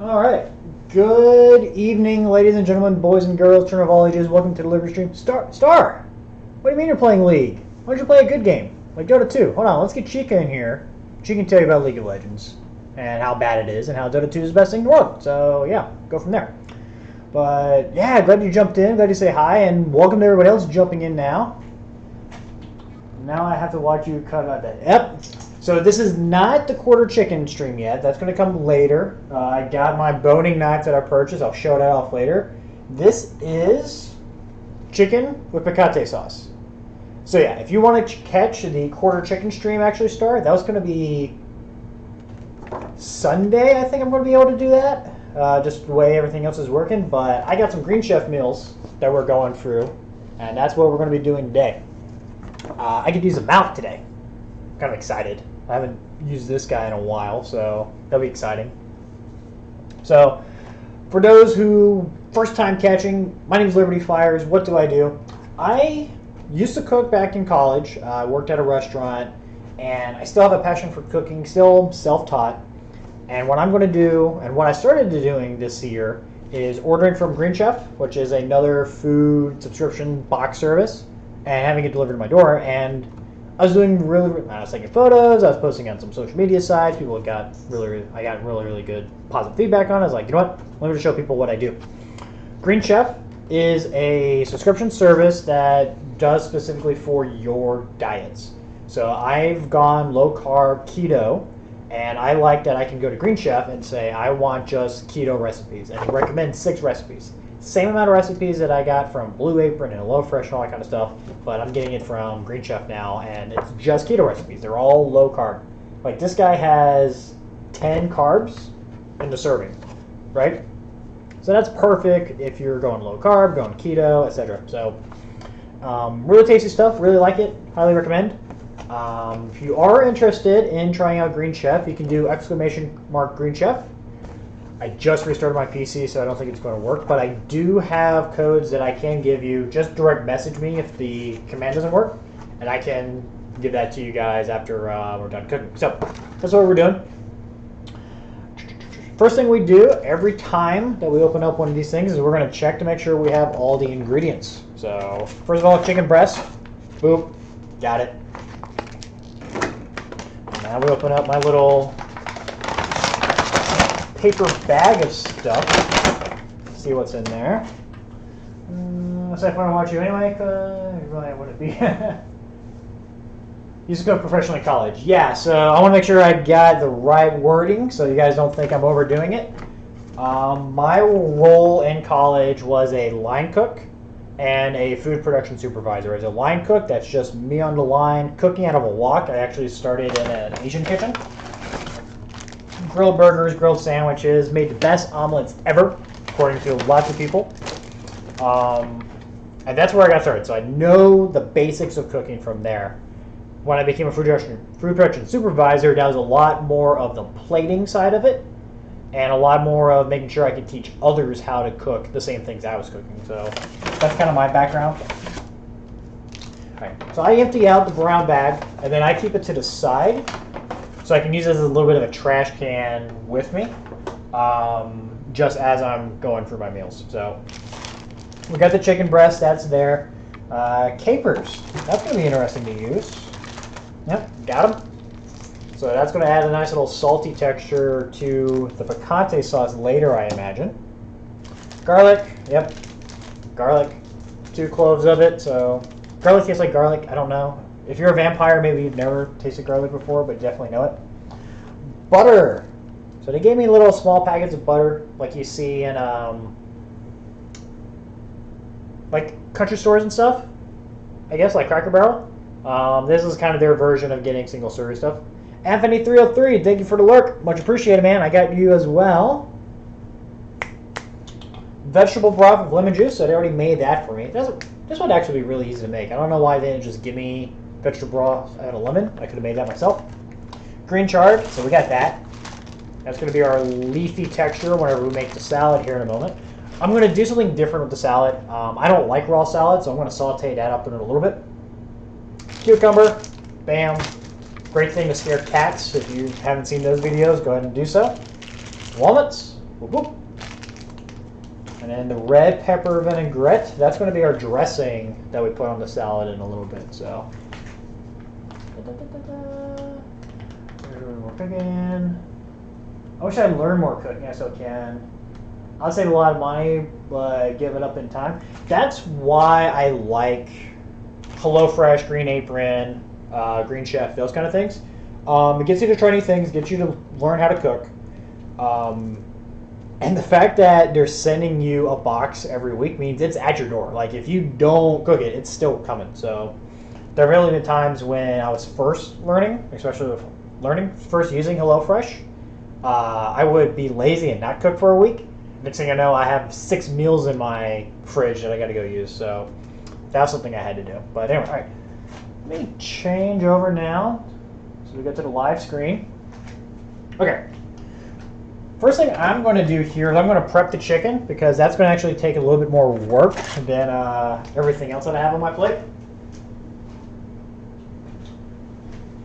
All right. Good evening, ladies and gentlemen, boys and girls, children of all ages. Welcome to the Delivery Stream. Star. What do you mean you're playing League? Why don't you play a good game like Dota 2? Hold on, let's get Chica in here. She can tell you about League of Legends and how bad it is and how Dota 2 is the best thing in the world. So yeah, go from there. But yeah, glad you jumped in. Glad you say hi, and welcome to everybody else jumping in now. Now I have to watch you cut out that. Yep. So this is not the quarter chicken stream yet. That's going to come later. I got my boning knife that I purchased. I'll show that off later. This is chicken with piccata sauce. So yeah, if you want to catch the quarter chicken stream actually start, that was going to be Sunday. I think I'm going to be able to do that. Just the way everything else is working. But I got some Green Chef meals that we're going through, and that's what we're going to be doing today. I could use a mount today. Kind of excited. I haven't used this guy in a while, so that'll be exciting. So, for those who first time catching, my name is Liberty Fires. What do? I used to cook back in college. I worked at a restaurant, and I still have a passion for cooking, still self-taught. And what I'm going to do, and what I started doing this year, is ordering from Green Chef, which is another food subscription box service, and having it delivered to my door. And I was doing I was taking photos, I was posting on some social media sites. I got really good positive feedback on it. I was like, you know what? Let me just show people what I do. Green Chef is a subscription service that does specifically for your diets. So I've gone low carb keto, and I like that I can go to Green Chef and say, I want just keto recipes, and recommend 6 recipes. Same amount of recipes that I got from Blue Apron and HelloFresh and all that kind of stuff, but I'm getting it from Green Chef now, and it's just keto recipes. They're all low carb. Like this guy has 10 carbs in the serving, right? So that's perfect if you're going low carb, going keto, etc. So really tasty stuff. Really like it. Highly recommend. If you are interested in trying out Green Chef, you can do !Green Chef. I just restarted my PC, so I don't think it's going to work, but I do have codes that I can give you. Just direct message me if the command doesn't work, and I can give that to you guys after we're done cooking. So that's what we're doing. First thing we do every time that we open up one of these things is we're going to check to make sure we have all the ingredients. So first of all, chicken breast. Boop. Got it. Now we open up my little paper bag of stuff. See what's in there. Let's say if I want to watch you anyway, because really I wouldn't be. Used to go professionally college. Yeah, so I want to make sure I got the right wording so you guys don't think I'm overdoing it. My role in college was a line cook and a food production supervisor. As a line cook, that's just me on the line cooking out of a wok. I actually started in an Asian kitchen. Grilled burgers, grilled sandwiches, made the best omelets ever, according to lots of people. And that's where I got started. So I know the basics of cooking from there. When I became a food production supervisor, that was a lot more of the plating side of it, and a lot more of making sure I could teach others how to cook the same things I was cooking. So that's kind of my background. All right, so I empty out the brown bag, and then I keep it to the side, so I can use it as a little bit of a trash can with me, just as I'm going through my meals. So we got the chicken breast, that's there. Capers, that's going to be interesting to use. Yep, got them. So that's going to add a nice little salty texture to the piccata sauce later, I imagine. Garlic, yep, garlic. 2 cloves of it, so garlic tastes like garlic, I don't know. If you're a vampire, maybe you've never tasted garlic before, but definitely know it. Butter. So they gave me little small packets of butter, like you see in like country stores and stuff. I guess like Cracker Barrel. This is kind of their version of getting single serve stuff. Anthony 303, thank you for the lurk. Much appreciated, man. I got you as well. Vegetable broth with lemon juice. So they already made that for me. This would actually be really easy to make. I don't know why they didn't just give me vegetable broth out of lemon. I could have made that myself. Green chard. So we got that. That's going to be our leafy texture whenever we make the salad here in a moment. I'm going to do something different with the salad. I don't like raw salad, so I'm going to saute that up in it a little bit. Cucumber. Bam. Great thing to scare cats. If you haven't seen those videos, go ahead and do so. Walnuts. Whoop, whoop. And then the red pepper vinaigrette, that's going to be our dressing that we put on the salad in a little bit. So, we're cooking. I wish I'd learned more cooking. I still can. I'll save a lot of money, but give it up in time. That's why I like HelloFresh, Green Apron, Green Chef, those kind of things. It gets you to try new things, gets you to learn how to cook. And the fact that they're sending you a box every week means it's at your door. Like, if you don't cook it, it's still coming. So there have really been times when I was first learning, especially with first using HelloFresh, I would be lazy and not cook for a week. Next thing I know, I have 6 meals in my fridge that I got to go use. So that's something I had to do. But anyway, all right. Let me change over now. So we go to the live screen. Okay. First thing I'm going to do here is I'm going to prep the chicken, because that's going to actually take a little bit more work than everything else that I have on my plate.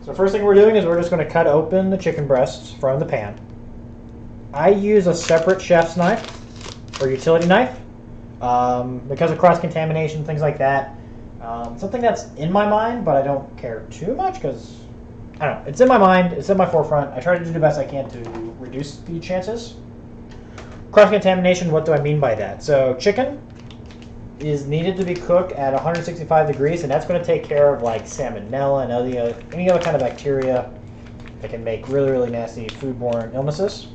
So first thing we're doing is we're just going to cut open the chicken breasts from the pan. I use a separate chef's knife or utility knife because of cross-contamination, things like that. Something that's in my mind, but I don't care too much because, I don't know, it's in my mind, it's in my forefront. I try to do the best I can to reduce the chances. Cross-contamination, what do I mean by that? So chicken is needed to be cooked at 165 degrees, and that's going to take care of like salmonella and any other kind of bacteria that can make really, really nasty foodborne illnesses.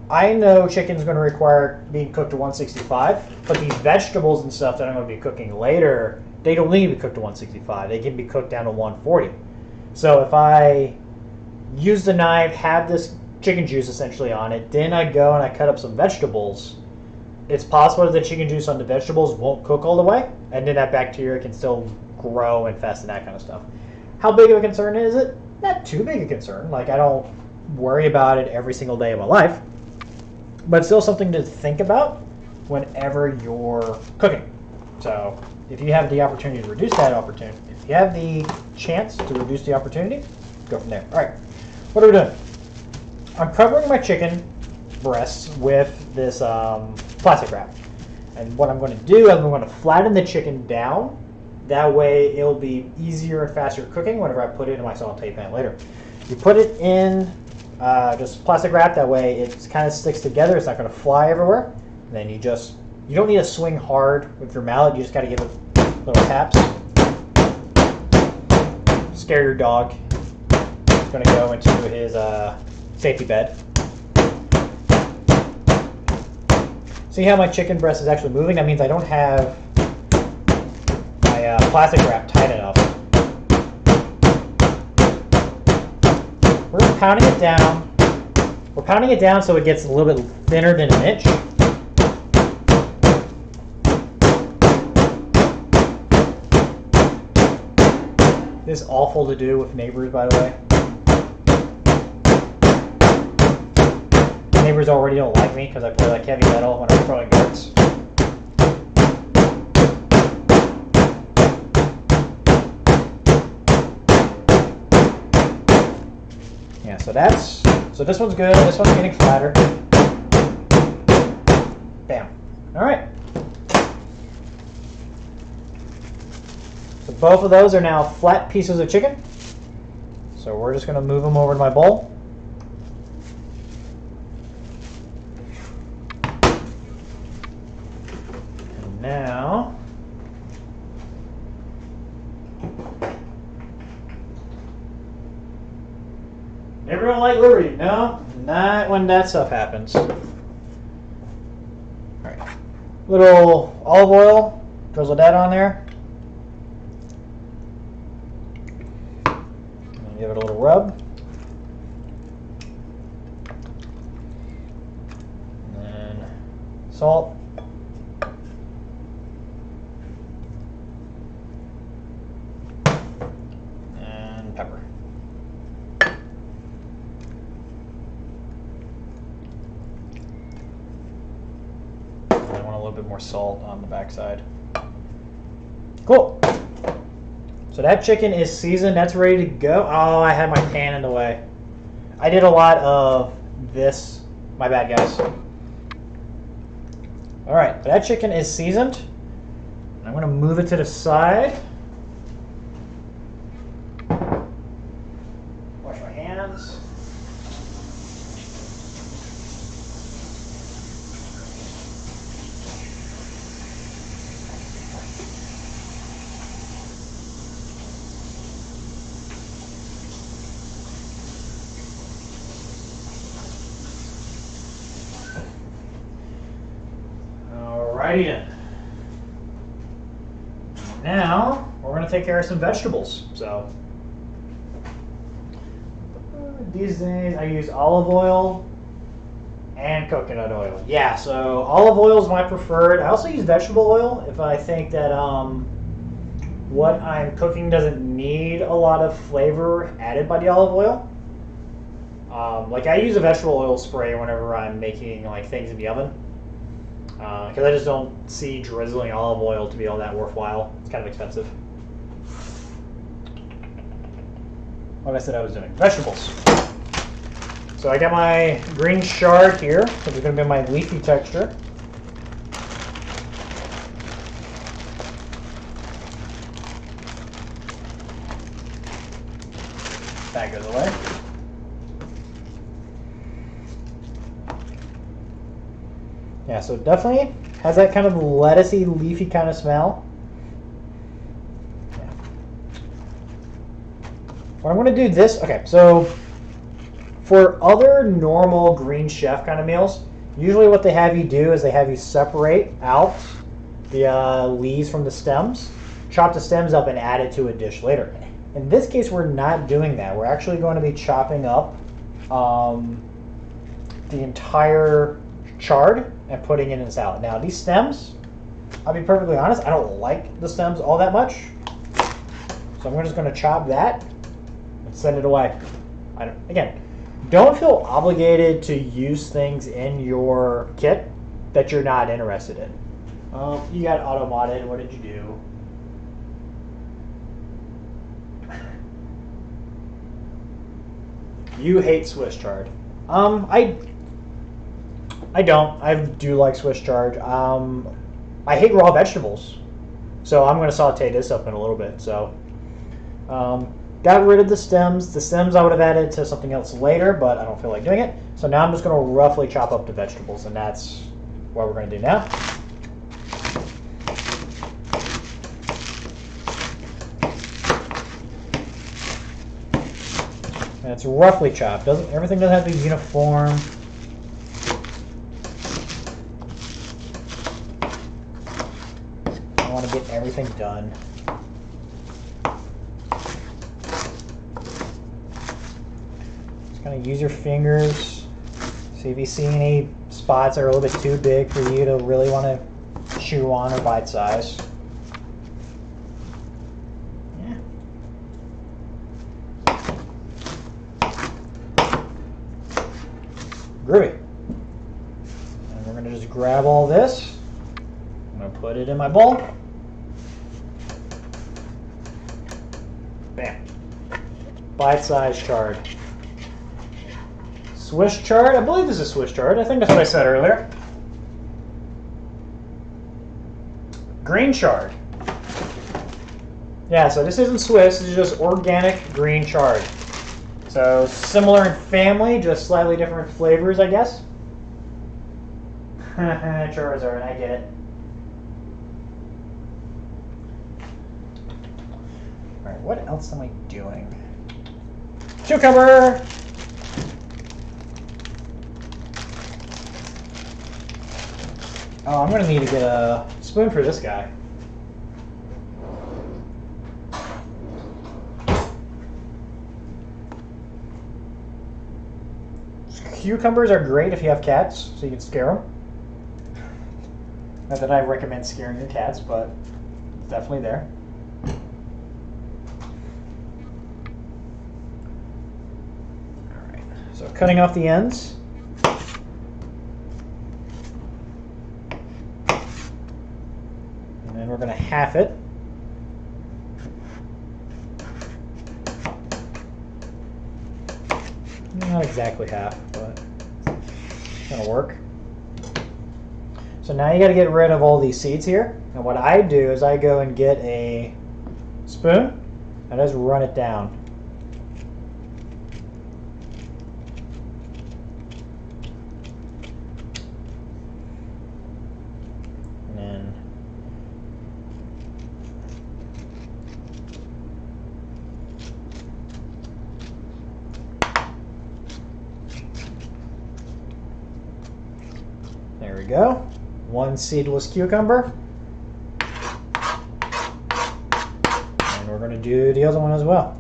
I know chicken's going to require being cooked to 165, but these vegetables and stuff that I'm going to be cooking later, they don't need to be cooked to 165. They can be cooked down to 140. So if I use the knife, have this chicken juice essentially on it, then I go and I cut up some vegetables, it's possible that the chicken juice on the vegetables won't cook all the way, and then that bacteria can still grow and fest and that kind of stuff. How big of a concern is it? Not too big a concern. Like, I don't worry about it every single day of my life, but it's still something to think about whenever you're cooking. So if you have the opportunity to reduce that opportunity, if you have the chance to reduce the opportunity, go from there. All right, what are we doing? I'm covering my chicken breasts with this plastic wrap. And what I'm going to do is I'm going to flatten the chicken down. That way it'll be easier and faster cooking whenever I put it in my saute pan later. You put it in just plastic wrap, that way it kind of sticks together, it's not going to fly everywhere. And then you don't need to swing hard with your mallet, you just got to give it little taps. Scare your dog. It's going to go into his safety bed. See how my chicken breast is actually moving? That means I don't have my plastic wrap tight enough. We're pounding it down. We're pounding it down so it gets a little bit thinner than an inch. This is awful to do with neighbors, by the way. Neighbors already don't like me because I play like heavy metal when I'm throwing darts. Yeah, so this one's good. This one's getting flatter. Bam. All right. So both of those are now flat pieces of chicken. So we're just going to move them over to my bowl. And now, everyone like Liberty? No, not when that stuff happens. All right, little olive oil, drizzle that on there. And give it a little rub. And then salt. And pepper. I want a little bit more salt on the backside. Cool. So that chicken is seasoned. That's ready to go. Oh, I had my pan in the way. I did a lot of this. My bad, guys. All right, that chicken is seasoned. I'm going to move it to the side. Wash my hands. Alrighty then. Now we're going to take care of some vegetables. So these days I use olive oil and coconut oil. Yeah, so olive oil is my preferred. I also use vegetable oil if I think that what I'm cooking doesn't need a lot of flavor added by the olive oil. Like I use a vegetable oil spray whenever I'm making like things in the oven. Because I just don't see drizzling olive oil to be all that worthwhile. It's kind of expensive. Like I said, I was doing vegetables. So I got my green chard here, which is going to be my leafy texture. That goes away. Yeah, so it definitely has that kind of lettucey, leafy kind of smell. Yeah. What I'm going to do this, okay, so for other normal Green Chef kind of meals, usually what they have you do is they have you separate out the leaves from the stems, chop the stems up and add it to a dish later. In this case, we're not doing that. We're actually going to be chopping up the entire chard and putting it in the salad. Now these stems, I'll be perfectly honest, I don't like the stems all that much. So I'm just going to chop that and send it away. Again, don't feel obligated to use things in your kit that you're not interested in. You got auto-modded, what did you do? You hate Swiss chard. I don't. I do like Swiss chard. I hate raw vegetables, so I'm going to saute this up in a little bit. So, got rid of the stems. The stems I would have added to something else later, but I don't feel like doing it. So now I'm just going to roughly chop up the vegetables, and that's what we're going to do now. And it's roughly chopped. Everything doesn't have to be uniform. I want to get everything done. Just kind of use your fingers. See if you see any spots that are a little bit too big for you to really want to chew on or bite size. Yeah. Groovy. And we're going to just grab all this. I'm going to put it in my bowl. Bam. Bite-sized chard. Swiss chard? I believe this is Swiss chard. I think that's what I said earlier. Green chard. Yeah, so this isn't Swiss. This is just organic green chard. So similar in family, just slightly different flavors, I guess. Charizard, I get it. Alright, what else am I doing? Cucumber! Oh, I'm gonna need to get a spoon for this guy. Cucumbers are great if you have cats, so you can scare them. Not that I recommend scaring your cats, but it's definitely there. Alright, so cutting off the ends. And then we're going to half it. Not exactly half, but it's gonna work. So now you got to get rid of all these seeds here. And what I do is I go and get a spoon and just run it down. And then there we go. One seedless cucumber. And we're going to do the other one as well.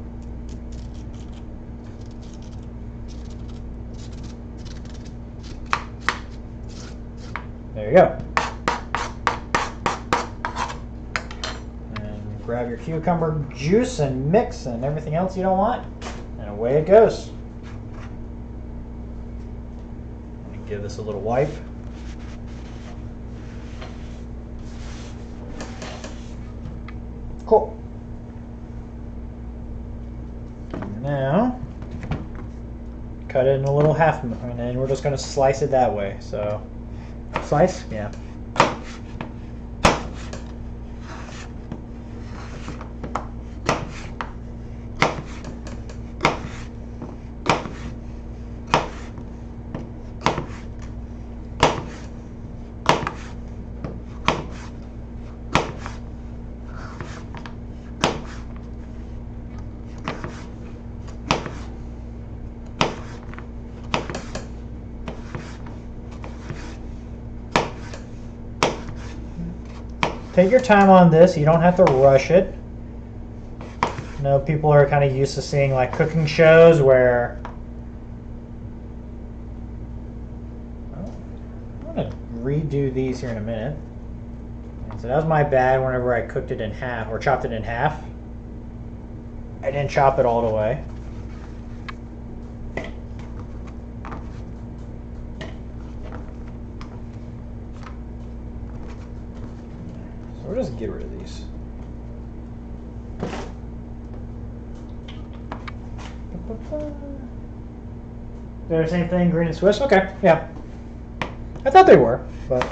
There you go. And grab your cucumber juice and mix and everything else you don't want. And away it goes. Let me give this a little wipe. Cool. Now, cut it in a little half, and then we're just going to slice it that way. So, slice? Yeah. Take your time on this. You don't have to rush it. I know people are kind of used to seeing like cooking shows where I'm going to redo these here in a minute. So that was my bad whenever I cooked it in half or chopped it in half. I didn't chop it all the way. So we'll just get rid of these. They're the same thing, green and Swiss? Okay, yeah. I thought they were, but...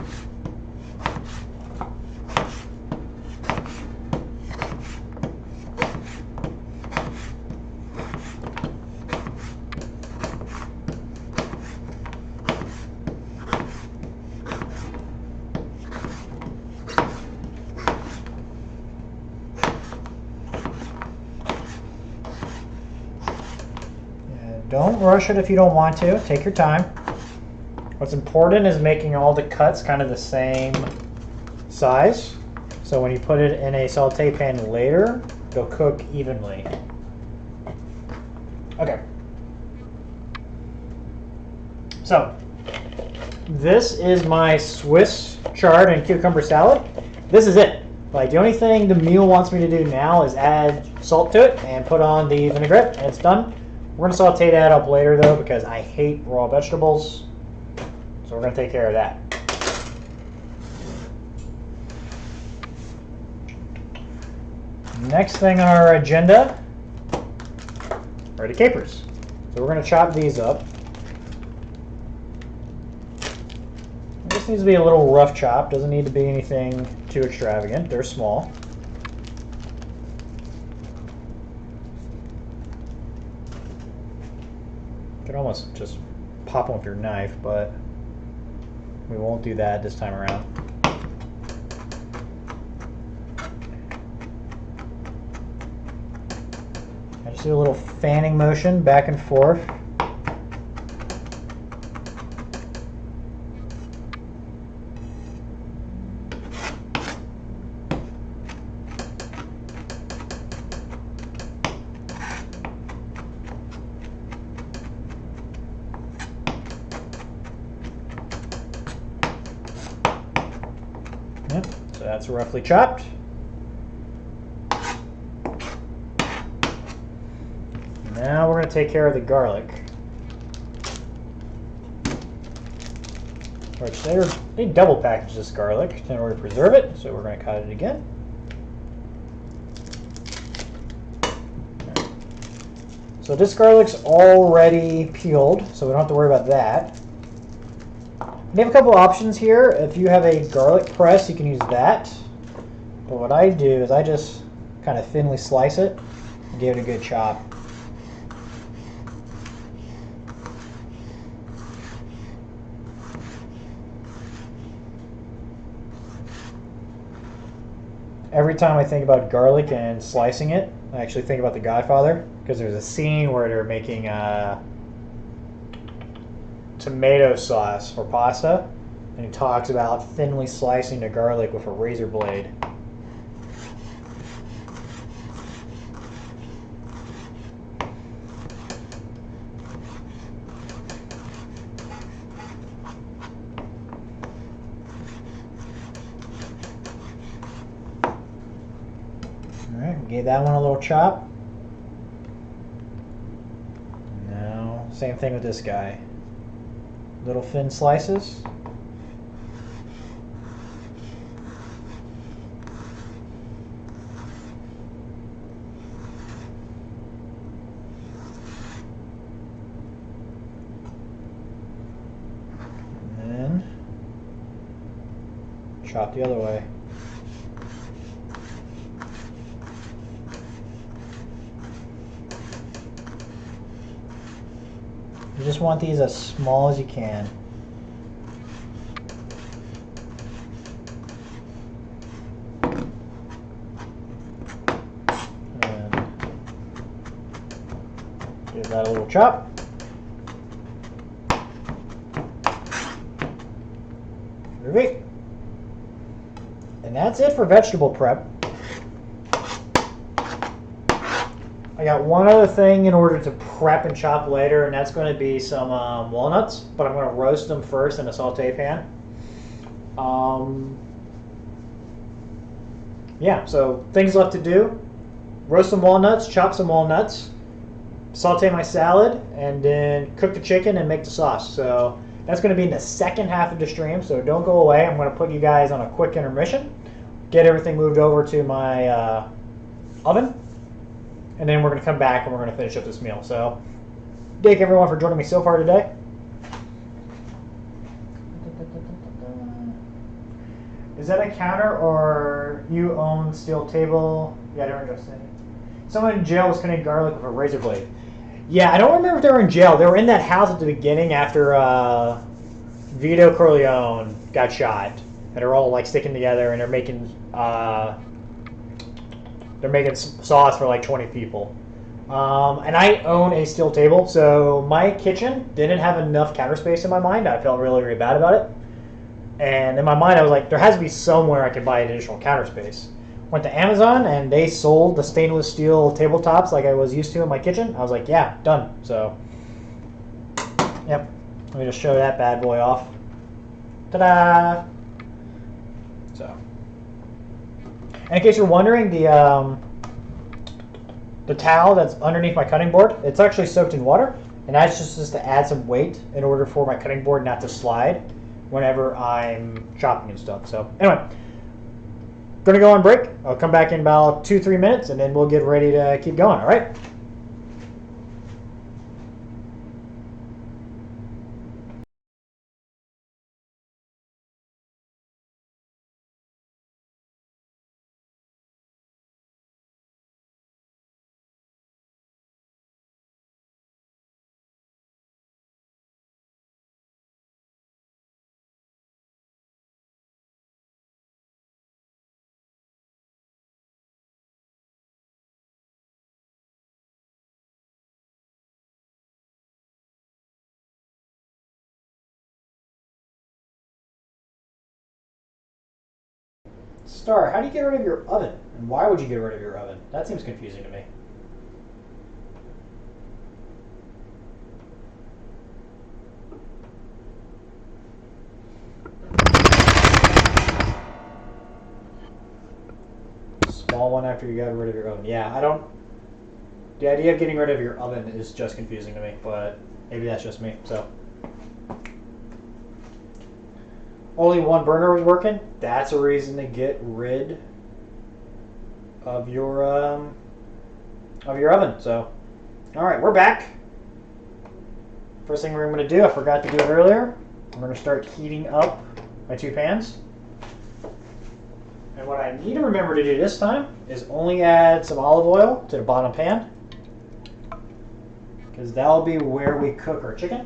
Don't rush it if you don't want to. Take your time. What's important is making all the cuts kind of the same size. So when you put it in a saute pan later, they'll cook evenly. Okay. So this is my Swiss chard and cucumber salad. This is it. Like the only thing the meal wants me to do now is add salt to it and put on the vinaigrette, and it's done. We're going to saute that up later though because I hate raw vegetables. So we're going to take care of that. Next thing on our agenda are the capers. So we're going to chop these up. This needs to be a little rough chop. Doesn't need to be anything too extravagant. They're small. You could almost just pop them with your knife, but we won't do that this time around. I just do a little fanning motion back and forth. Yep, so that's roughly chopped. Now we're going to take care of the garlic. Which they double package this garlic in order to preserve it, so we're going to cut it again. So this garlic's already peeled, so we don't have to worry about that. We have a couple options here. If you have a garlic press, you can use that. But what I do is I just kind of thinly slice it and give it a good chop. Every time I think about garlic and slicing it, I actually think about The Godfather, because there's a scene where they're making tomato sauce for pasta, and he talks about thinly slicing the garlic with a razor blade. Alright, gave that one a little chop. Now, same thing with this guy. Little thin slices. And then chop the other way. You just want these as small as you can. And give that a little chop. Perfect. And that's it for vegetable prep. I got one other thing in order to prep and chop later, and that's going to be some walnuts, but I'm going to roast them first in a saute pan. Yeah, so things left to do. Roast some walnuts, chop some walnuts, saute my salad, and then cook the chicken and make the sauce. So that's going to be in the second half of the stream, so don't go away. I'm going to put you guys on a quick intermission, get everything moved over to my oven, and then we're going to come back and we're going to finish up this meal. So thank everyone for joining me so far today. Is that a counter or you own steel table? Yeah, they're interested. Someone in jail was cutting garlic with a razor blade. Yeah, I don't remember if they were in jail. They were in that house at the beginning after Vito Corleone got shot. And they're all like sticking together and they're making sauce for like 20 people. And I own a steel table, so my kitchen didn't have enough counter space in my mind. I felt really, really bad about it. And in my mind, I was like, there has to be somewhere I could buy additional counter space. Went to Amazon, and they sold the stainless steel tabletops like I was used to in my kitchen. I was like, yeah, done. So, yep. Let me just show that bad boy off. Ta-da! So, and in case you're wondering, the towel that's underneath my cutting board, it's actually soaked in water, and that's just to add some weight in order for my cutting board not to slide whenever I'm chopping and stuff. So anyway, gonna go on break. I'll come back in about 2-3 minutes, and then we'll get ready to keep going. All right. Star, how do you get rid of your oven? And why would you get rid of your oven? That seems confusing to me. Small one after you got rid of your oven. Yeah, I don't... The idea of getting rid of your oven is just confusing to me, but maybe that's just me, so... Only one burner was working? That's a reason to get rid of your oven. So All right, we're back. First thing we're going to do, I forgot to do it earlier, I'm going to start heating up my 2 pans. And what I need to remember to do this time is only add some olive oil to the bottom pan, because that'll be where we cook our chicken.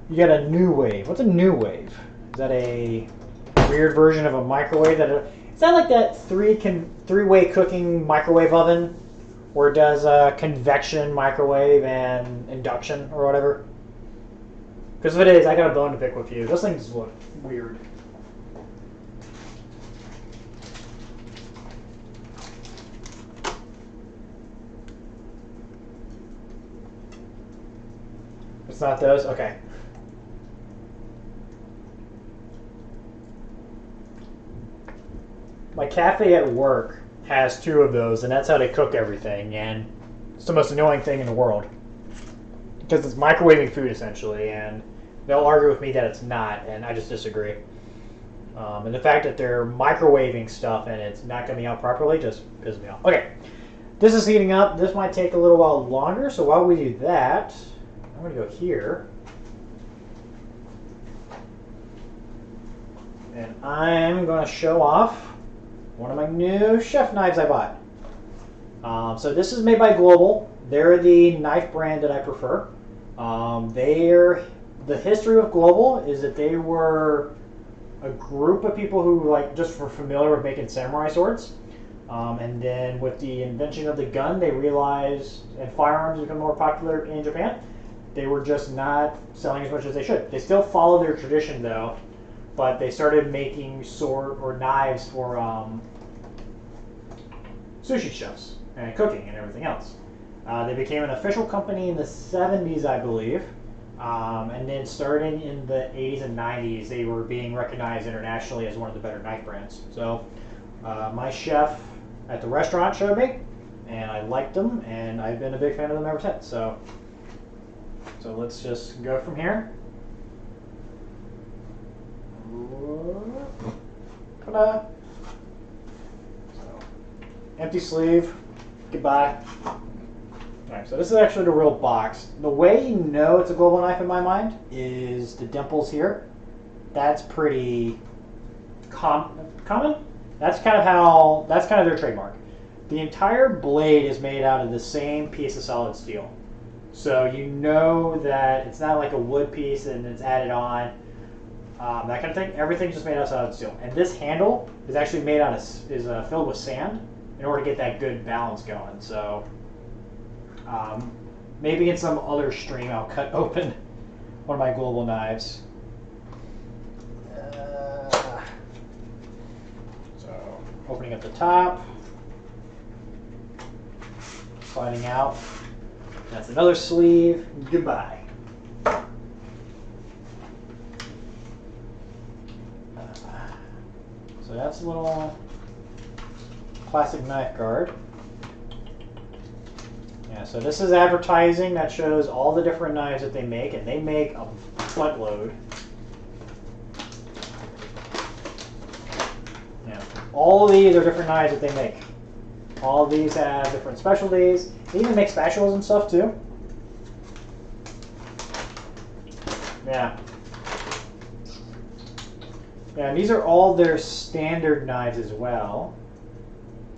You got a new wave. What's a new wave? Is that a weird version of a microwave? It's not like that three-way cooking microwave oven where it does convection, microwave, and induction or whatever. Because if it is, I got a bone to pick with you. Those things look weird. It's not those? Okay. My cafe at work has 2 of those, and that's how they cook everything, and it's the most annoying thing in the world. Because it's microwaving food, essentially, and they'll argue with me that it's not, and I just disagree. And the fact that they're microwaving stuff and it's not coming out properly just pisses me off. Okay, this is heating up. This might take a little while longer, so while we do that, I'm going to go here. And I'm going to show off one of my new chef knives I bought. So this is made by Global. They're the knife brand that I prefer. The history of Global is that they were a group of people who just were familiar with making samurai swords. And then with the invention of the gun, they realized, and firearms become more popular in Japan, they were just not selling as much as they should. They still follow their tradition though, but they started making sword or knives for sushi chefs and cooking and everything else. They became an official company in the 70s, I believe, and then starting in the 80s and 90s, they were being recognized internationally as one of the better knife brands. So my chef at the restaurant showed me, and I liked them, and I've been a big fan of them ever since. So let's just go from here. Ta-da. So, empty sleeve. Goodbye. Alright, so this is actually the real box. The way you know it's a Global knife in my mind is the dimples here. That's pretty common. That's kind of their trademark. The entire blade is made out of the same piece of solid steel. So you know that it's not like a wood piece and it's added on. That kind of thing. Everything's just made out of solid steel. And this handle is actually made out of filled with sand in order to get that good balance going. So maybe in some other stream I'll cut open one of my Global knives. So opening up the top, sliding out. That's another sleeve. Goodbye. So that's a little plastic knife guard. Yeah, so this is advertising that shows all the different knives that they make, and they make a buttload. Yeah, all of these are different knives that they make. All of these have different specialties. They even make spatulas and stuff too. Yeah. Yeah, and these are all their standard knives as well.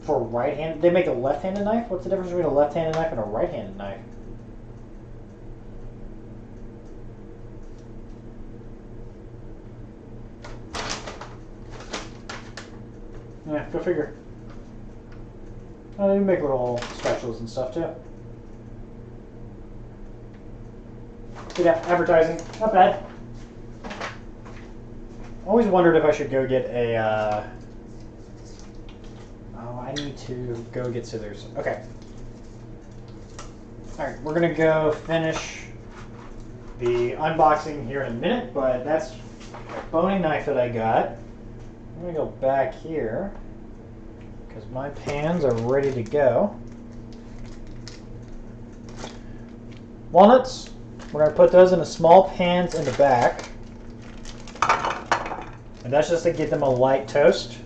For right hand, they make a left-handed knife. What's the difference between a left-handed knife and a right-handed knife? Yeah, go figure. Oh, they make little spatulas and stuff too. Good advertising, not bad. Always wondered if I should go get a. Oh, I need to go get scissors. Okay. All right, we're gonna go finish the unboxing here in a minute, but that's a boning knife that I got. I'm gonna go back here because my pans are ready to go. Walnuts, we're gonna put those in the small pans in the back. And that's just to give them a light toast.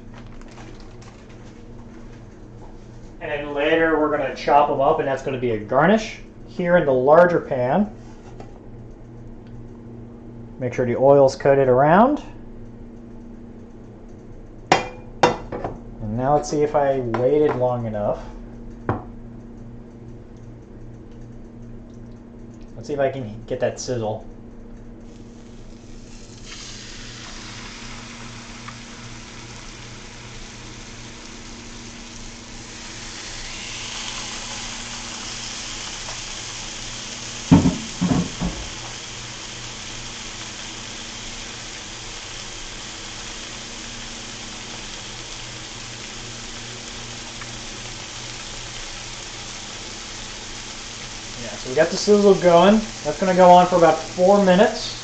And then later we're going to chop them up, and that's going to be a garnish. Here in the larger pan, make sure the oil's coated around. And now let's see if I waited long enough. Let's see if I can get that sizzle. Yeah, so we got the sizzle going. That's going to go on for about 4 minutes.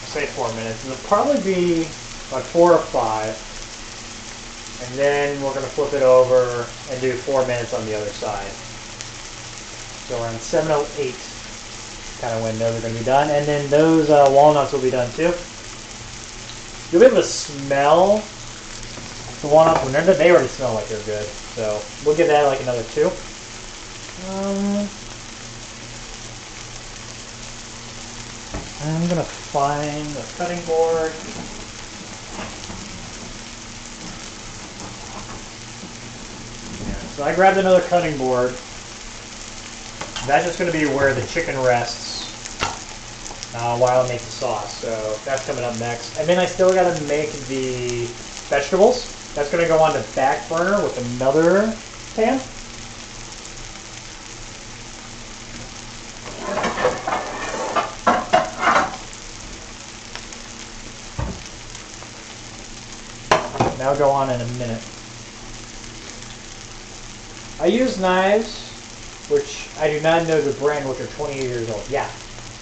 Say 4 minutes. It'll probably be like 4 or 5. And then we're going to flip it over and do 4 minutes on the other side. So around 7:08 kind of when those are going to be done. And then those walnuts will be done too. You'll be able to smell the walnuts when they're done. They already smell like they're good. So we'll give that like another 2. I'm going to find the cutting board. So I grabbed another cutting board. That's just going to be where the chicken rests while I make the sauce. So that's coming up next. And then I still got to make the vegetables. That's going to go on the back burner with another pan. That'll go on in a minute. I use knives, which I do not know the brand, which are 28 years old. Yeah,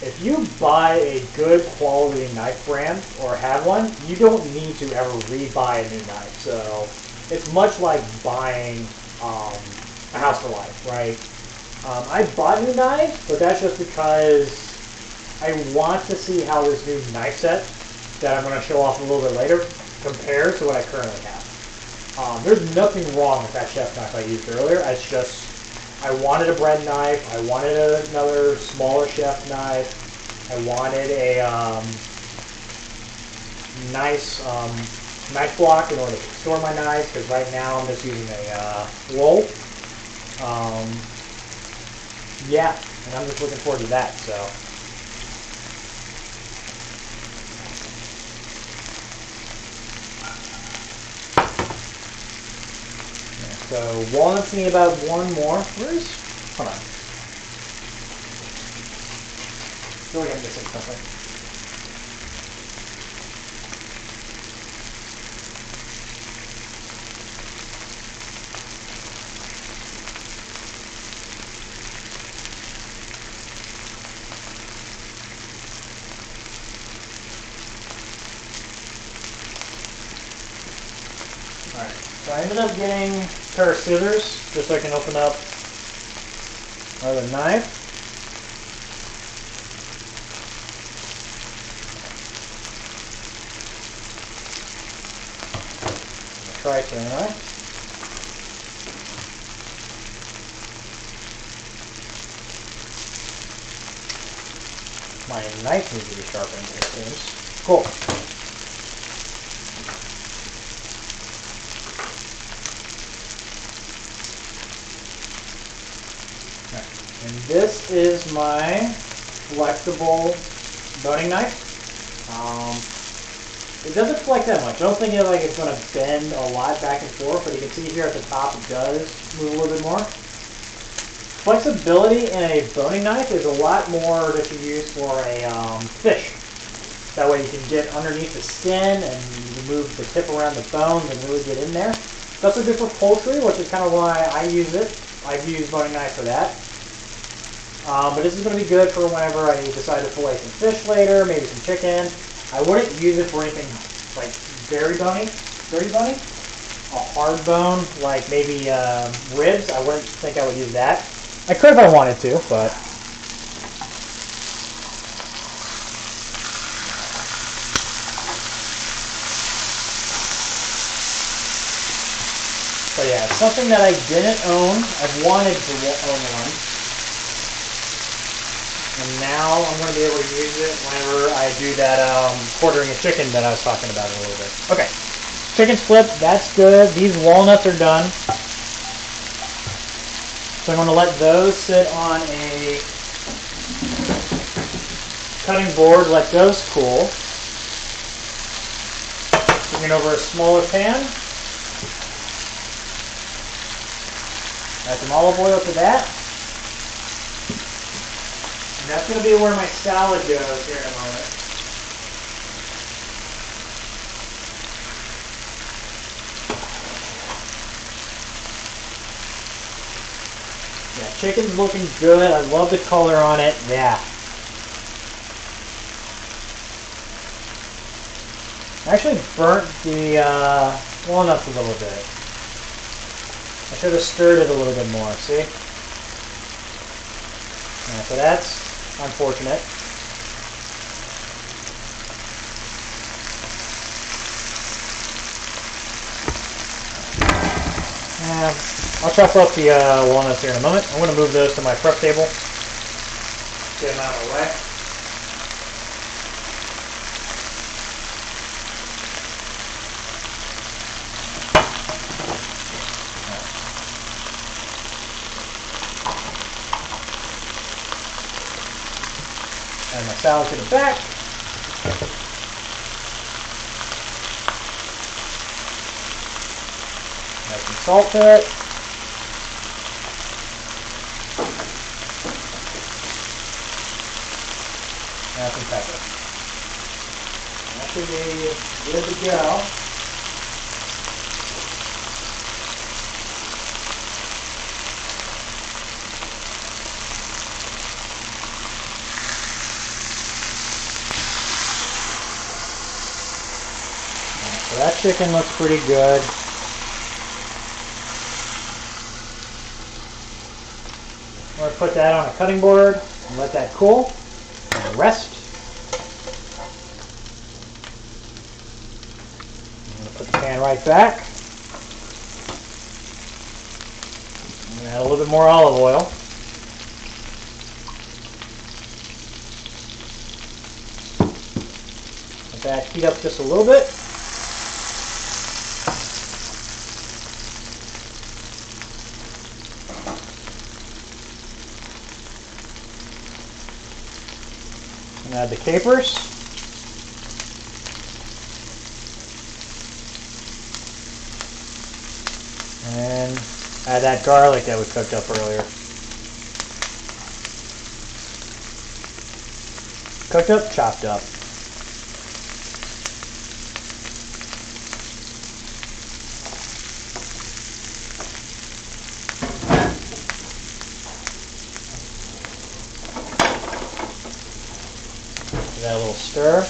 if you buy a good quality knife brand or have one, you don't need to ever re-buy a new knife. So it's much like buying a house for life, right? I bought new knives, but that's just because I want to see how this new knife set that I'm going to show off a little bit later compares to what I currently have. There's nothing wrong with that chef knife I used earlier. It's just, I wanted a bread knife. I wanted another smaller chef knife. I wanted a nice knife block in order to store my knives, because right now I'm just using a roll. Yeah, and I'm just looking forward to that. So. So walnuts need about 1 more. Where's? Hold on. I feel like I'm missing something. All right. So I ended up getting a pair of scissors just so I can open up another knife. I'll try to anyway. My knife needs to be sharpened, it seems. Cool. And this is my flexible boning knife. It doesn't flex that much. I don't think it's going to bend a lot back and forth, but you can see here at the top it does move a little bit more. Flexibility in a boning knife is a lot more that you use for a fish. That way you can get underneath the skin and you can move the tip around the bones and really get in there. It's also good for poultry, which is kind of why I use it. I've used boning knife for that. But this is going to be good for whenever I decide to fillet some fish later, maybe some chicken. I wouldn't use it for anything like very bony. sturdy bunny. A hard bone, like maybe ribs, I wouldn't think I would use that. I could if I wanted to, but. But yeah, it's something that I didn't own. I've wanted to own one. And now I'm going to be able to use it whenever I do that quartering a chicken that I was talking about in a little bit. Okay, chicken's flipped. That's good. These walnuts are done. So I'm going to let those sit on a cutting board. Let those cool. Bring it over a smaller pan. Add some olive oil to that. And that's going to be where my salad goes here in a moment. Yeah, chicken's looking good. I love the color on it. Yeah. I actually burnt the walnuts a little bit. I should have stirred it a little bit more, see? Yeah, so that's unfortunate. I'll chop up the walnuts here in a moment. I'm going to move those to my prep table. Get them out of the way. Add my salad to the back. Add some salt to it. Add some pepper. That should be good to go. So that chicken looks pretty good. I'm going to put that on a cutting board and let that cool and rest. I'm going to put the pan right back. I'm going to add a little bit more olive oil. Let that heat up just a little bit. And add the capers. And add that garlic that we cooked up earlier. Cooked up, chopped up. Give that a little stir.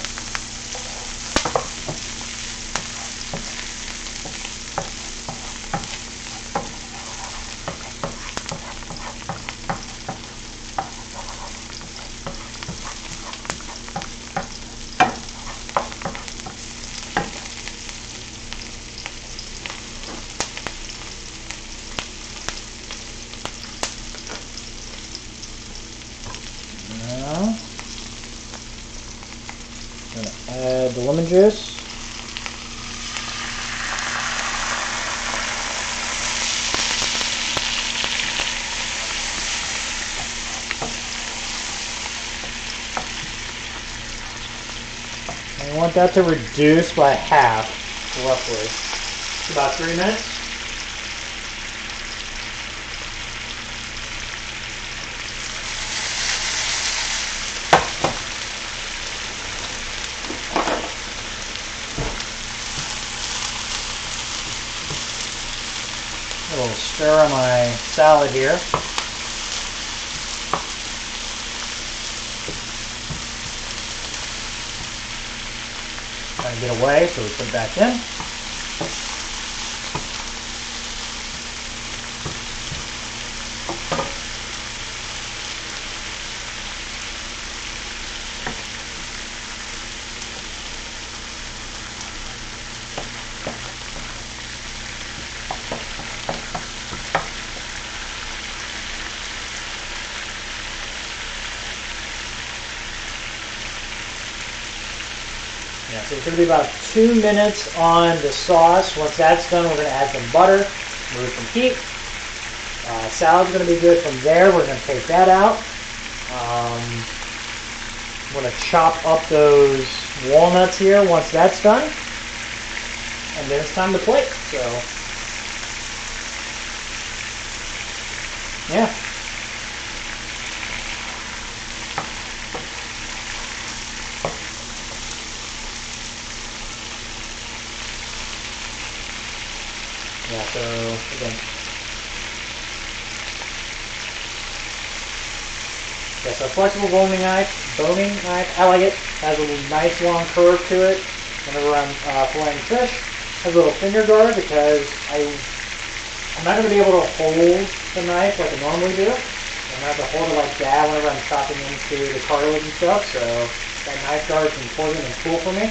Now, I'm going to add the lemon juice. I want that to reduce by half, roughly. About 3 minutes. A little stir on my salad here. Trying to get away, so we put it back in. Yeah, so it's going to be about 2 minutes on the sauce. Once that's done, we're going to add some butter, remove some heat. Salad's going to be good from there. We're going to take that out. I'm going to chop up those walnuts here once that's done. And then it's time to plate. So, yeah. Yeah, so again. Yeah, so flexible boning knife, I like it. Has a nice long curve to it. Whenever I'm filleting fish, has a little finger guard because I'm not going to be able to hold the knife like I normally do. I'm going to have to hold it like that whenever I'm chopping into the cartilage and stuff. So that knife guard is important and cool for me.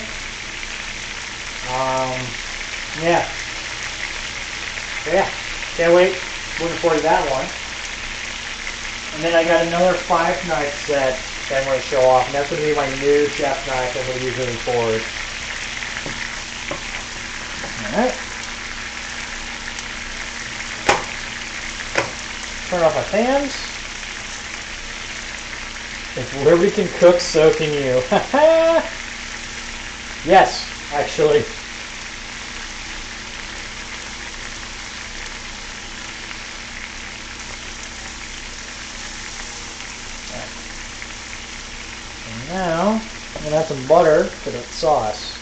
Yeah. So yeah, can't wait. Looking forward to that one. And then I got another 5-knife set that I'm going to show off, and that's going to be my new chef knife that I'm going to use moving forward. Alright. Turn off my pans. If Liberty can cook, so can you. Yes, actually. Now, I'm going to add some butter to the sauce.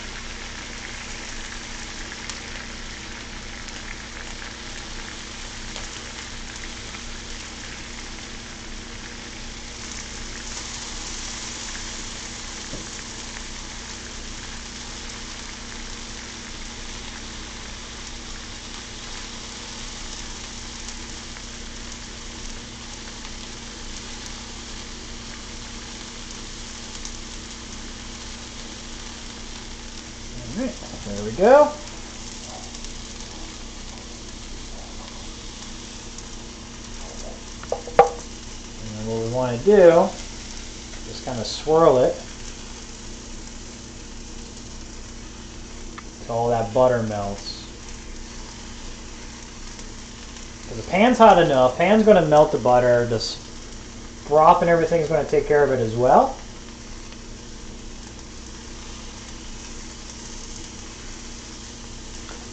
Alright, there we go. And then what we want to do, just kind of swirl it till all that butter melts. Because the pan's hot enough, pan's going to melt the butter, the broth and everything is going to take care of it as well.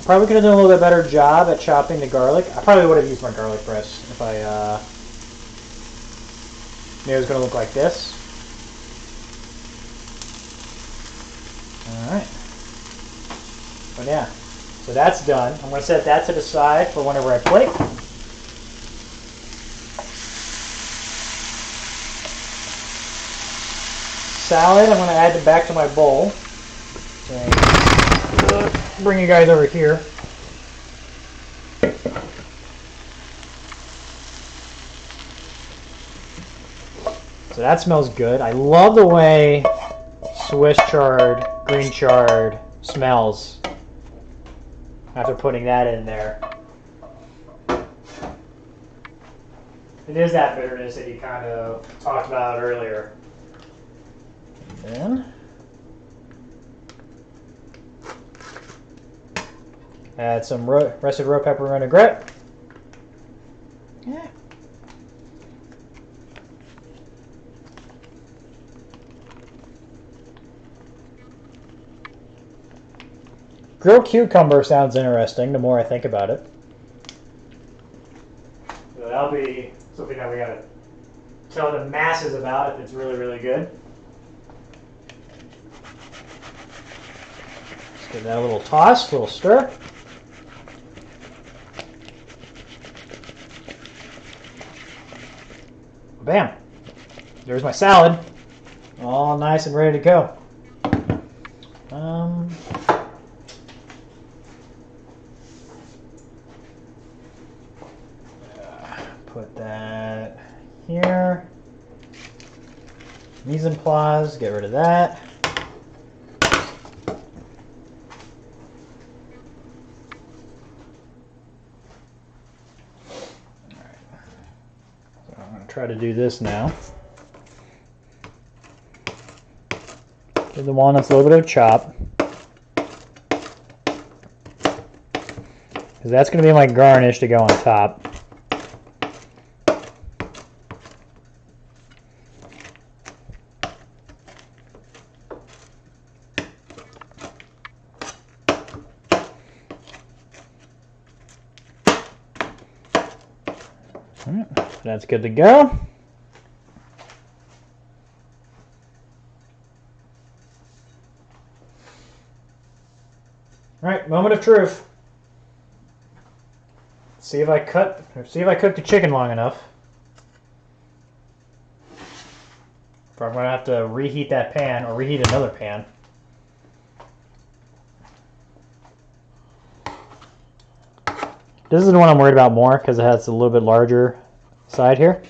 Probably could have done a little bit better job at chopping the garlic. I probably would have used my garlic press if I knew it was going to look like this. Alright. But yeah, so that's done. I'm going to set that to the side for whenever I plate. Salad, I'm going to add it back to my bowl. So, bring you guys over here. So that smells good. I love the way Swiss chard, green chard smells after putting that in there. It is that bitterness that you kind of talked about earlier. And then add some roasted roe pepper vinaigrette. Yeah. Grilled cucumber sounds interesting the more I think about it. So that'll be something that we gotta tell the masses about if it's really, really good. Let's give that a little toss, a little stir. Bam! There's my salad. All nice and ready to go. Put that here. Mise en place, get rid of that. Alright. So I'm going to try to do this now. Give the walnuts a little bit of chop. Because that's going to be my garnish to go on top. That's good to go. All right, moment of truth. See if I cook the chicken long enough. Or I'm gonna have to reheat that pan or reheat another pan. This is the one I'm worried about more because it has a little bit larger side here.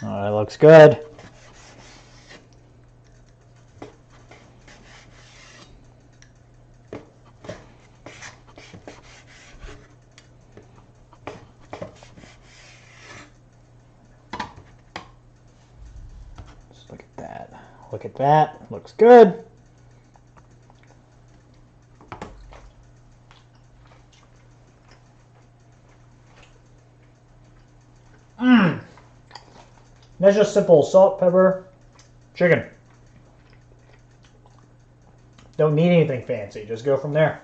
Oh, that looks good. Just look at that. Look at that. Looks good. That's just simple salt, pepper, chicken. Don't need anything fancy. Just go from there.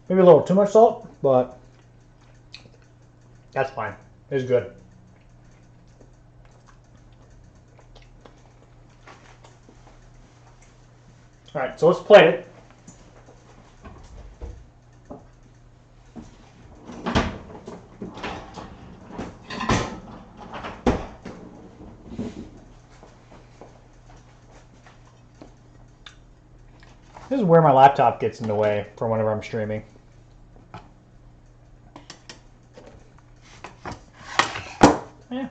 Maybe a little too much salt, but that's fine. It's good. All right, so let's plate it. This is where my laptop gets in the way from whenever I'm streaming. Yeah.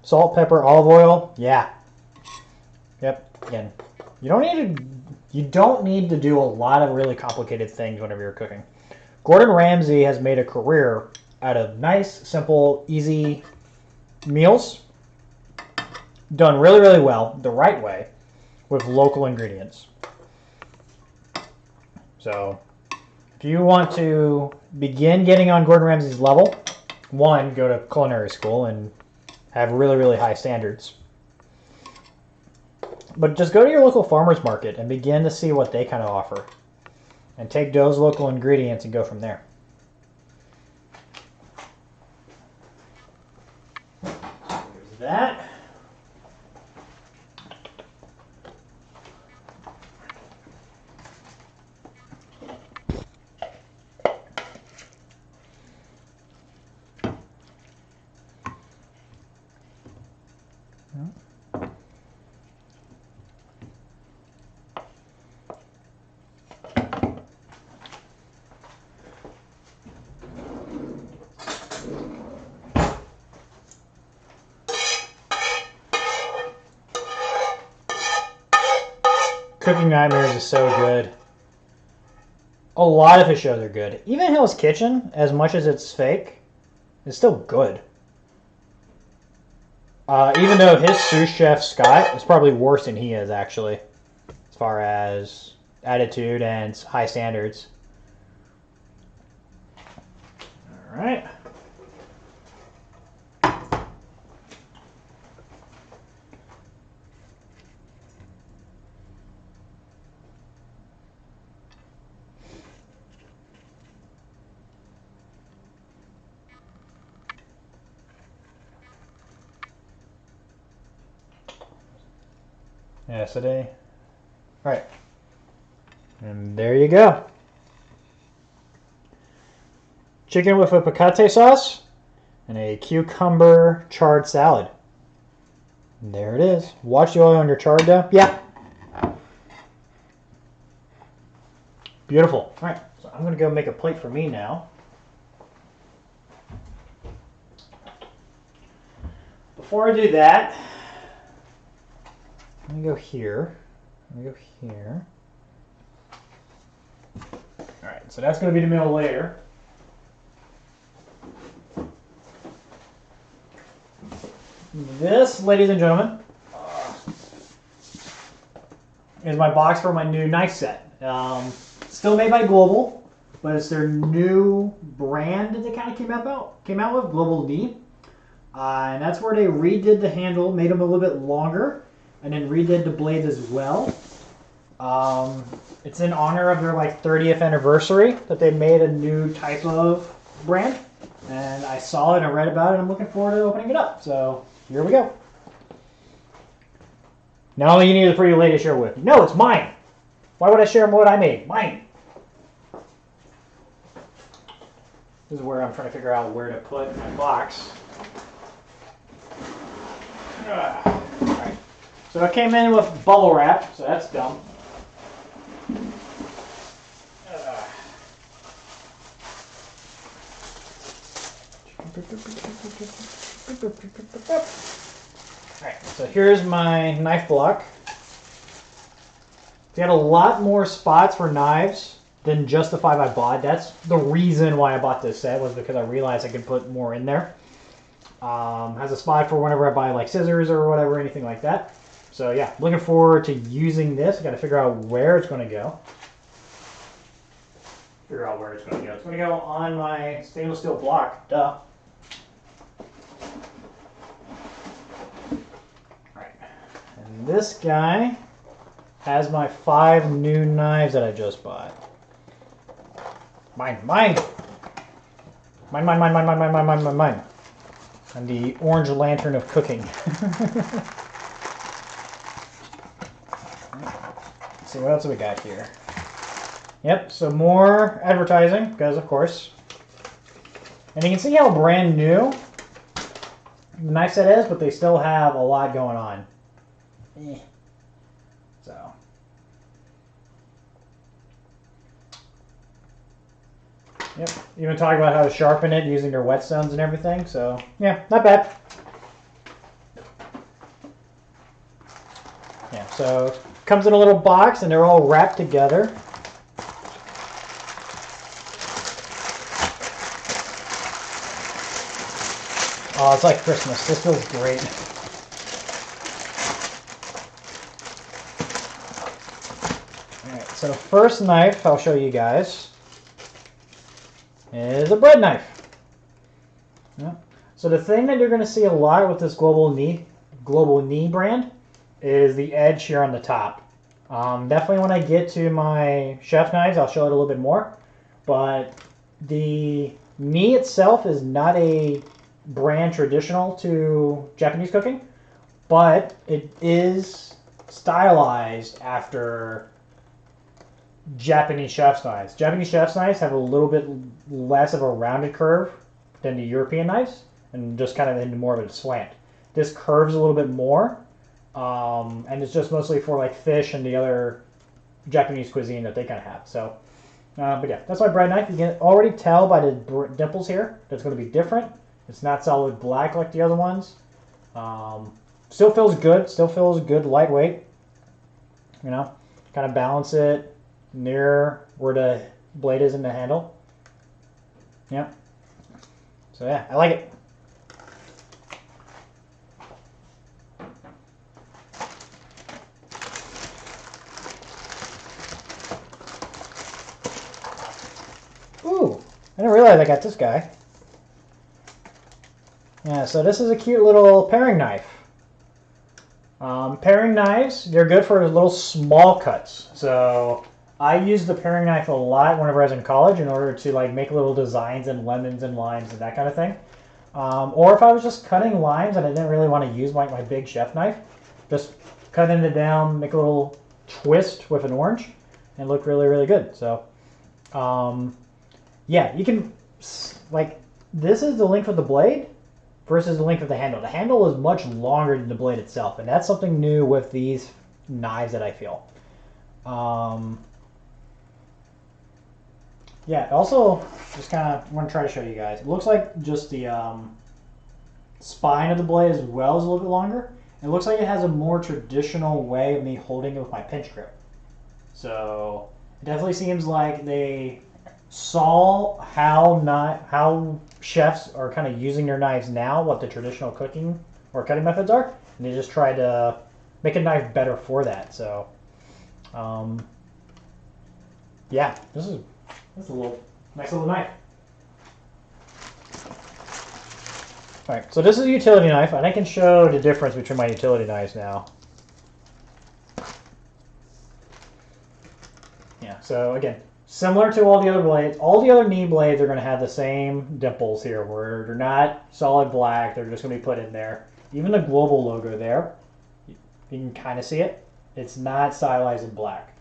Salt, pepper, olive oil. Yeah. Yep. Again, you don't need to do a lot of really complicated things whenever you're cooking. Gordon Ramsay has made a career out of nice, simple, easy meals done really, really well, the right way, with local ingredients. So, if you want to begin getting on Gordon Ramsay's level, one, go to culinary school and have really, really high standards. But just go to your local farmer's market and begin to see what they kind of offer. And take those local ingredients and go from there. There's that. Cooking Nightmares is so good. A lot of his shows are good. Even Hell's Kitchen, as much as it's fake, is still good. Even though his sous chef, Scott, is probably worse than he is, actually. As far as attitude and high standards. Alright. Yesterday. All right. And there you go. Chicken with a piccata sauce and a cucumber chard salad. And there it is. Watch the oil on your chard dough. Yeah. Beautiful. All right. So I'm going to go make a plate for me now. Before I do that, let me go here. Let me go here. All right. So that's going to be the meal later. This, ladies and gentlemen, is my box for my new knife set. Still made by Global, but it's their new brand that they kind of came out with, Global Knee. And that's where they redid the handle, made them a little bit longer, and then redid the blades as well. It's in honor of their 30th anniversary that they made a new type of brand. And I saw it and read about it, and I'm looking forward to opening it up. So here we go. Not only you need the pretty lady to share with me. No, it's mine. Why would I share what I made? Mine. This is where I'm trying to figure out where to put my box. Alright. So it came in with bubble wrap, so that's dumb. Alright, so here's my knife block. It's got a lot more spots for knives than just the 5 I bought. That's the reason why I bought this set, was because I realized I could put more in there. Has a spot for whenever I buy scissors or whatever, anything like that. So yeah, looking forward to using this. I got to figure out where it's going to go. It's going to go on my stainless steel block. Duh. Alright. And this guy has my 5 new knives that I just bought. Mine. Mine. I'm the orange lantern of cooking. Let's see, what else have we got here? Yep, so more advertising, because of course. And you can see how brand new the knife set is, but they still have a lot going on. So. Yep, even talking about how to sharpen it using their whetstones and everything, so yeah, not bad. Yeah, so comes in a little box and they're all wrapped together. Oh, it's like Christmas. This feels great. Alright, so the first knife I'll show you guys is a bread knife. Yeah. So the thing that you're going to see a lot with this Global Knee brand is the edge here on the top. Definitely when I get to my chef knives, I'll show it a little bit more. But the knee itself is not a brand traditional to Japanese cooking, but it is stylized after Japanese chef's knives. Japanese chef's knives have a little bit less of a rounded curve than the European knives, and just kind of into more of a slant. This curves a little bit more, and it's just mostly for fish and the other Japanese cuisine that they kind of have. So, but yeah, that's my bread knife. You can already tell by the dimples here that it's going to be different. It's not solid black like the other ones. Still feels good. Still feels good, lightweight. You know, kind of balance it near where the blade is in the handle. Yeah. So yeah, I like it. Ooh, I didn't realize I got this guy. Yeah, so this is a cute little paring knife. Paring knives, they're good for little small cuts. So I used the paring knife a lot whenever I was in college in order to make little designs and lemons and limes and that kind of thing. Or if I was just cutting limes and I didn't really want to use my big chef knife, just cutting it down, make a little twist with an orange and look really, really good. So, yeah, you can, like, this is the length of the blade versus the length of the handle. The handle is much longer than the blade itself, and that's something new with these knives that I feel. Yeah, also, just kind of want to try to show you guys. It looks like just the spine of the blade as well is a little bit longer. It looks like it has a more traditional way of me holding it with my pinch grip. So it definitely seems like they saw how chefs are kind of using their knives now, what the traditional cooking or cutting methods are, and they just tried to make a knife better for that. So, yeah, this is a nice little knife. All right, so this is a utility knife, and I can show the difference between my utility knives now. Yeah, so again, similar to all the other blades, all the other knee blades are going to have the same dimples here, where they're not solid black, they're just going to be put in there. Even the global logo there, you can kind of see it. It's not stylized in black.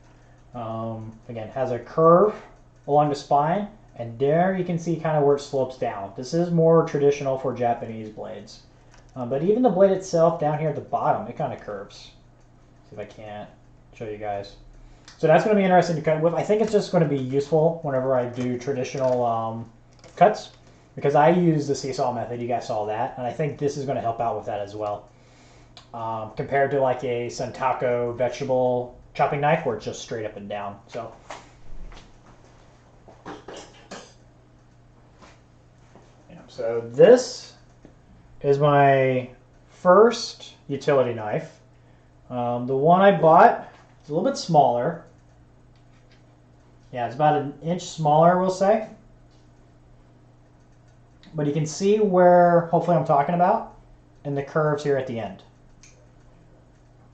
Again, has a curve along the spine, and there you can see kind of where it slopes down. This is more traditional for Japanese blades. But even the blade itself down here at the bottom, it kind of curves. See if I can't show you guys. So that's going to be interesting to cut with. I think it's just going to be useful whenever I do traditional cuts, because I use the seesaw method. You guys saw that, and I think this is going to help out with that as well. Compared to like a Santaco vegetable chopping knife where it's just straight up and down. So this is my first utility knife. The one I bought is a little bit smaller. Yeah, it's about an inch smaller, we'll say. But you can see where, hopefully I'm talking about, in the curves here at the end.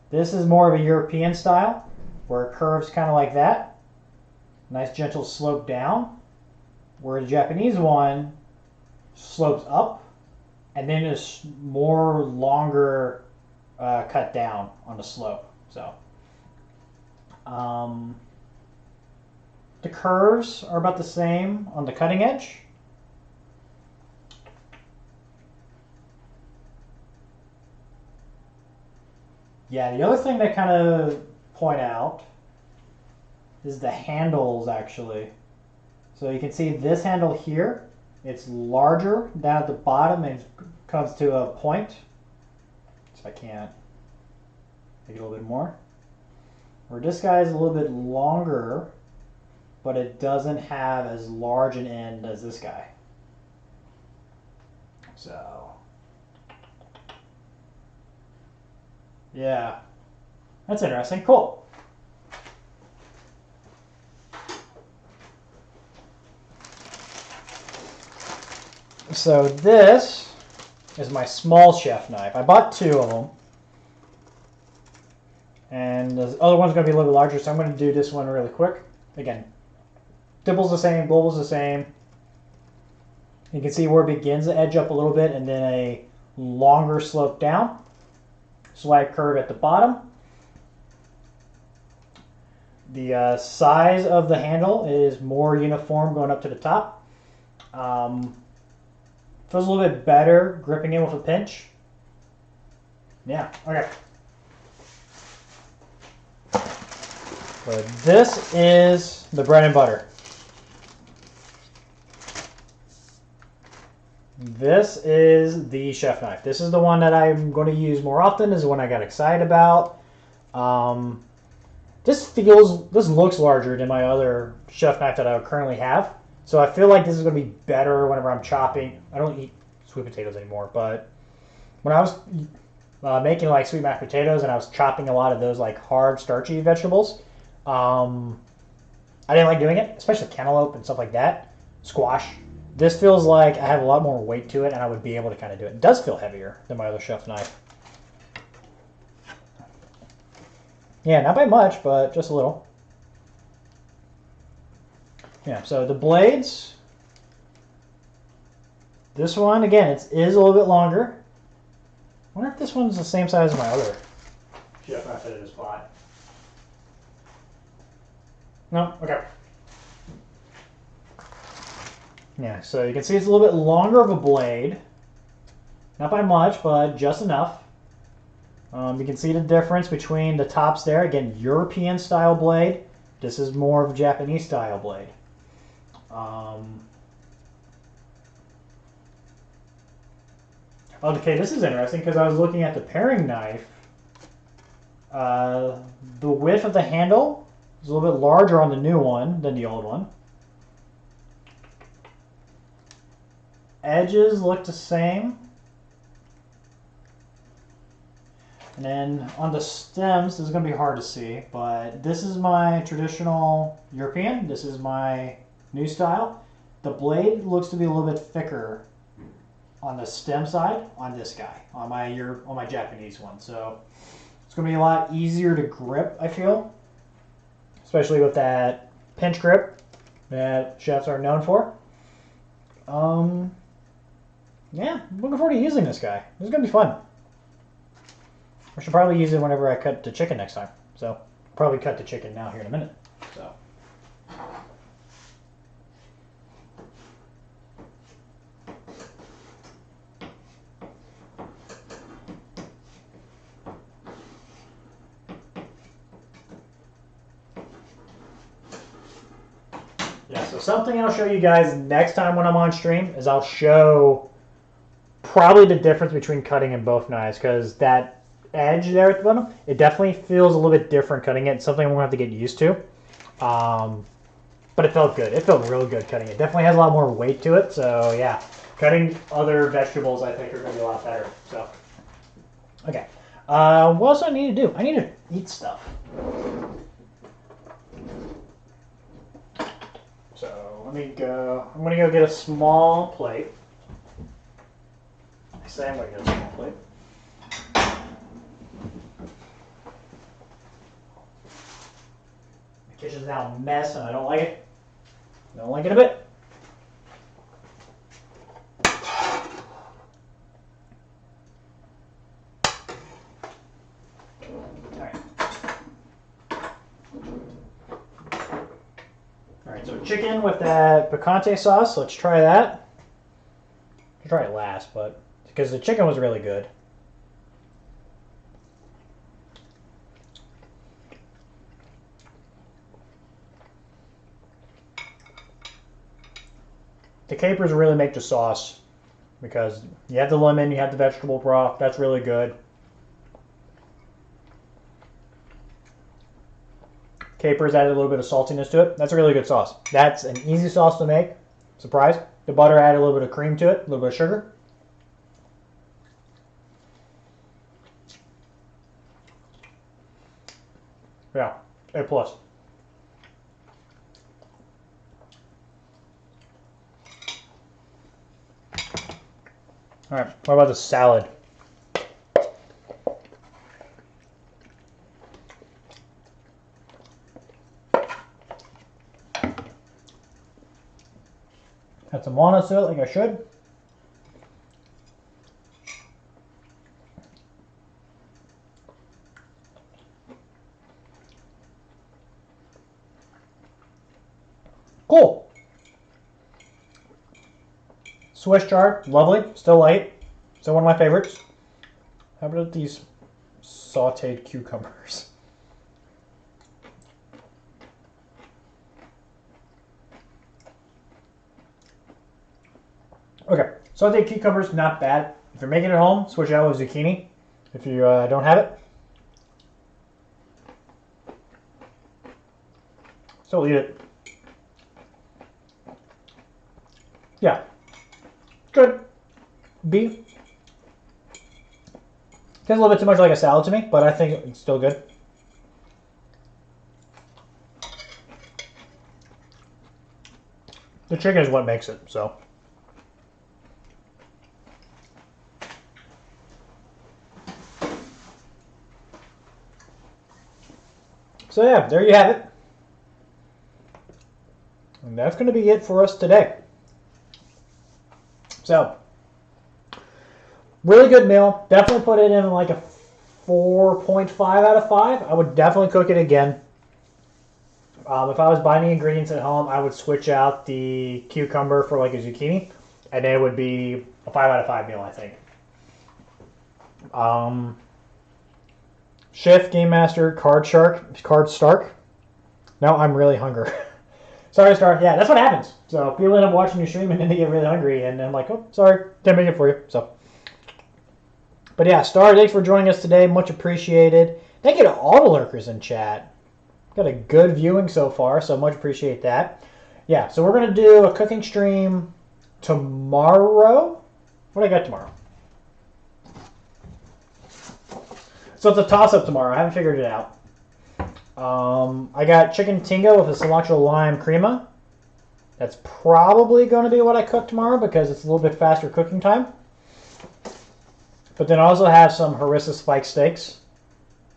This is more of a European style, where it curves kind of like that. Nice gentle slope down. Where the Japanese one slopes up, and then is more longer cut down on the slope. So the curves are about the same on the cutting edge. Yeah, the other thing they kind of point out is the handles, actually. So you can see this handle here, it's larger down at the bottom and comes to a point. So I can't make it a little bit more. Where this guy is a little bit longer, but it doesn't have as large an end as this guy. So, yeah, that's interesting. Cool. So this is my small chef knife. I bought two of them. And the other one's going to be a little bit larger, so I'm going to do this one really quick. Again, dimple's the same, global's the same. You can see where it begins to edge up a little bit and then a longer slope down. Slight curve at the bottom. The size of the handle is more uniform going up to the top. Feels a little bit better gripping in with a pinch. Yeah, okay. But this is the bread and butter. This is the chef knife. This is the one that I'm going to use more often. This is the one I got excited about. This looks larger than my other chef knife that I currently have. So I feel like this is going to be better whenever I'm chopping. I don't eat sweet potatoes anymore, but when I was making like sweet mashed potatoes and I was chopping a lot of those like hard starchy vegetables, I didn't like doing it, especially cantaloupe and stuff like that, squash. This feels like I have a lot more weight to it and I would be able to kind of do it. It does feel heavier than my other chef knife. Yeah, not by much, but just a little. Yeah, so the blades, this one, again, it is a little bit longer. I wonder if this one's the same size as my other chef knife that I just bought. No? Okay. Yeah, so you can see it's a little bit longer of a blade. Not by much, but just enough. You can see the difference between the tops there. Again, European style blade. This is more of a Japanese style blade. Okay, this is interesting because I was looking at the paring knife. The width of the handle is a little bit larger on the new one than the old one. Edges look the same. And then on the stems, this is going to be hard to see, but this is my traditional European. This is my new style. The blade looks to be a little bit thicker on the stem side on this guy, on my Japanese one. So it's going to be a lot easier to grip, I feel, especially with that pinch grip that chefs are known for. Yeah, I'm looking forward to using this guy. This is going to be fun. I should probably use it whenever I cut the chicken next time. So I'll probably cut the chicken now here in a minute. So. Yeah, so something I'll show you guys next time when I'm on stream is I'll show probably the difference between cutting in both knives, because that edge there at the bottom, it definitely feels a little bit different cutting it. It's something I'm going to have to get used to. But it felt good. It felt real good cutting it. Definitely has a lot more weight to it. So yeah, cutting other vegetables I think are going to be a lot better. So, okay. What else do I need to do? I need to eat stuff. So let me go. I'm going to go get a small plate. I say I'm going to get a small plate. The kitchen's now a mess and I don't like it. I don't like it a bit. Alright, so chicken with that Piccata sauce. Let's try that. I'll try it last, but because the chicken was really good. The capers really make the sauce because you have the lemon, you have the vegetable broth. That's really good. Capers added a little bit of saltiness to it. That's a really good sauce. That's an easy sauce to make. Surprise. The butter added a little bit of cream to it, a little bit of sugar. Yeah, A+. All right, what about the salad? Add some walnuts to it like I should. Cool. Swiss chard, lovely, still light, still one of my favorites. How about these sauteed cucumbers? Okay, sauteed cucumbers, not bad. If you're making it at home, switch it out with zucchini. If you don't have it, still eat it. Yeah, good. Beef. Tastes a little bit too much like a salad to me, but I think it's still good. The chicken is what makes it, so. So yeah, there you have it. And that's going to be it for us today. So, really good meal. Definitely put it in like a 4.5 out of 5. I would definitely cook it again. If I was buying the ingredients at home, I would switch out the cucumber for like a zucchini, and then it would be a 5 out of 5 meal, I think. Chef, Game Master, Card Shark, Card Stark. Now I'm really hungry. Sorry, Star. Yeah, that's what happens. So people end up watching your stream and then they get really hungry, and I'm like, oh, sorry, can't make it for you. So, but yeah, Star, thanks for joining us today. Much appreciated. Thank you to all the lurkers in chat. Got a good viewing so far, so much appreciate that. Yeah, so we're gonna do a cooking stream tomorrow. What do I got tomorrow? So it's a toss-up tomorrow. I haven't figured it out. I got chicken tinga with a cilantro lime crema. That's probably going to be what I cook tomorrow because it's a little bit faster cooking time. But then I also have some harissa spike steaks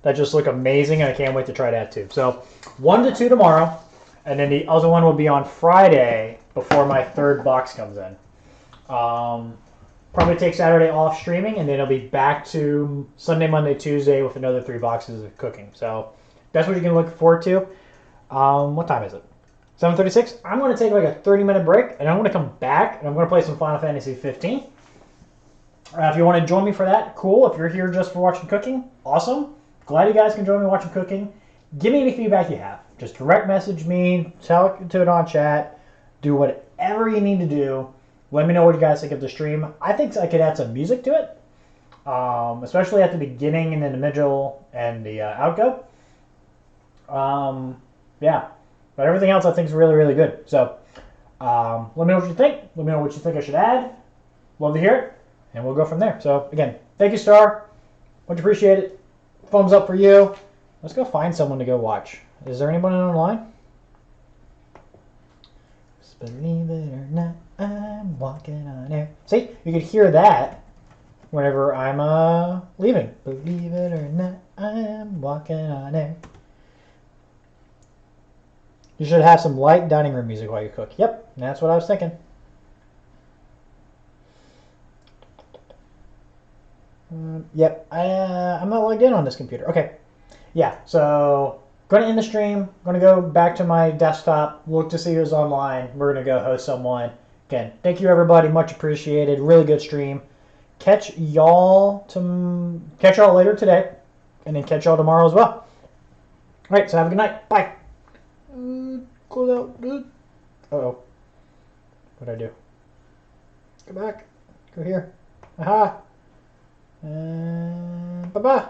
that just look amazing, and I can't wait to try that too. So 1 to 2 tomorrow, and then the other one will be on Friday before my third box comes in. Probably take Saturday off streaming, and then it'll be back to Sunday, Monday, Tuesday with another 3 boxes of cooking. So that's what you can look forward to. What time is it? 7:36. I'm going to take like a 30-minute break, and I'm going to come back, and I'm going to play some Final Fantasy 15. If you want to join me for that, cool. If you're here just for watching cooking, awesome. Glad you guys can join me watching cooking. Give me any feedback you have. Just direct message me, tell to it on chat, do whatever you need to do. Let me know what you guys think of the stream. I think I could add some music to it, especially at the beginning and in the middle and the outgo. Yeah, but everything else I think is really, really good. So let me know what you think. Let me know what you think I should add. Love to hear it, and we'll go from there. So again, thank you, Star. Much appreciated. Thumbs up for you. Let's go find someone to go watch. Is there anyone online? Just believe it or not, I'm walking on air. See, you could hear that whenever I'm leaving. Believe it or not, I'm walking on air. You should have some light dining room music while you cook. Yep, that's what I was thinking. Yep, I'm not logged in on this computer. Okay, yeah, so going to end the stream. Going to go back to my desktop, look to see who's online. We're going to go host someone. Again, thank you, everybody. Much appreciated. Really good stream. Catch y'all later today, and then catch y'all tomorrow as well. All right, so have a good night. Bye. Close out, dude. Uh-oh. What'd I do? Go back. Go here. Aha. Bye-bye.